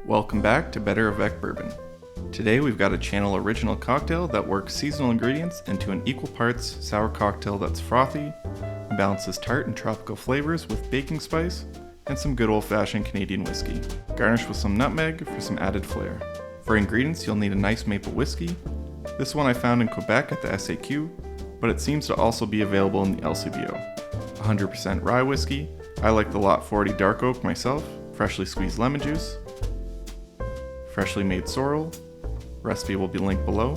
Welcome back to BetterAvecBourbon. Today we've got a channel original cocktail that works seasonal ingredients into an equal parts sour cocktail that's frothy, and balances tart and tropical flavors with baking spice, and some good old-fashioned Canadian whiskey. Garnished with some nutmeg for some added flair. For ingredients you'll need a nice maple whiskey. This one I found in Quebec at the SAQ, but it seems to also be available in the LCBO. 100% rye whiskey. I like the Lot 40 dark oak myself. Freshly squeezed lemon juice. Freshly made sorrel, recipe will be linked below,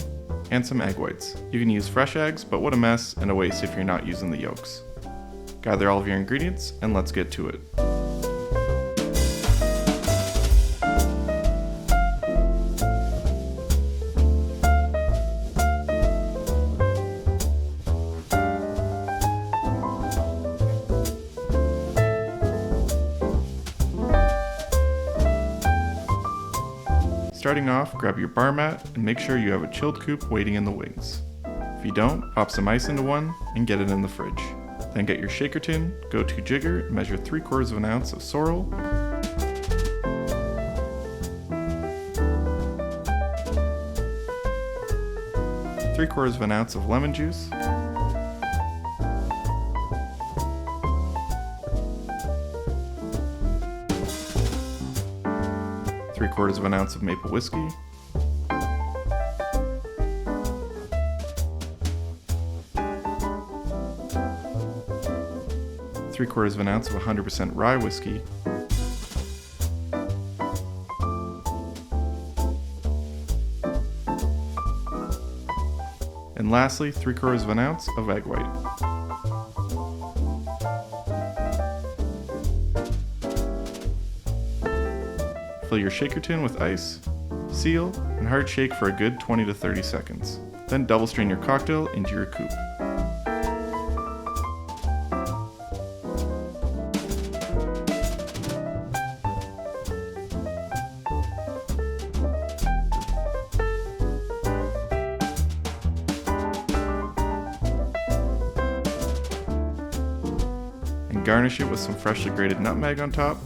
and some egg whites. You can use fresh eggs, but what a mess and a waste if you're not using the yolks. Gather all of your ingredients and let's get to it. Starting off, grab your bar mat and make sure you have a chilled coupe waiting in the wings. If you don't, pop some ice into one and get it in the fridge. Then get your shaker tin, go to jigger, and measure 3/4 of an ounce of sorrel, 3/4 of an ounce of lemon juice, 3/4 of an ounce of maple whiskey, three-quarters of an ounce of 100% rye whiskey, and lastly 3/4 of an ounce of egg white. Fill your shaker tin with ice, seal, and hard shake for a good 20 to 30 seconds. Then double strain your cocktail into your coupe. And garnish it with some freshly grated nutmeg on top.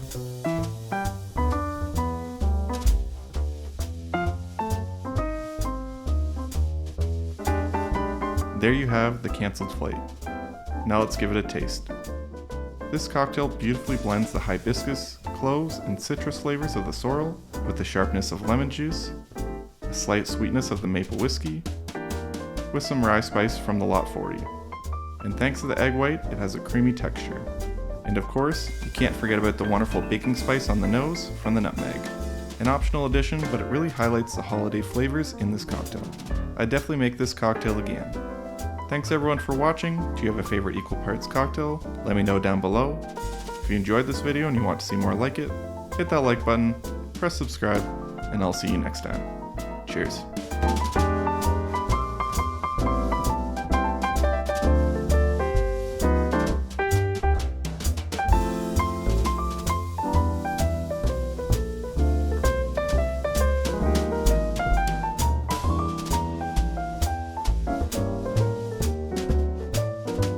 There you have the canceled flight. Now let's give it a taste. This cocktail beautifully blends the hibiscus, cloves, and citrus flavors of the sorrel with the sharpness of lemon juice, a slight sweetness of the maple whiskey, with some rye spice from the Lot 40. And thanks to the egg white, it has a creamy texture. And of course, you can't forget about the wonderful baking spice on the nose from the nutmeg. An optional addition, but it really highlights the holiday flavors in this cocktail. I'd definitely make this cocktail again. Thanks everyone for watching. Do you have a favorite equal parts cocktail? Let me know down below. If you enjoyed this video and you want to see more like it, hit that like button, press subscribe, and I'll see you next time. Cheers.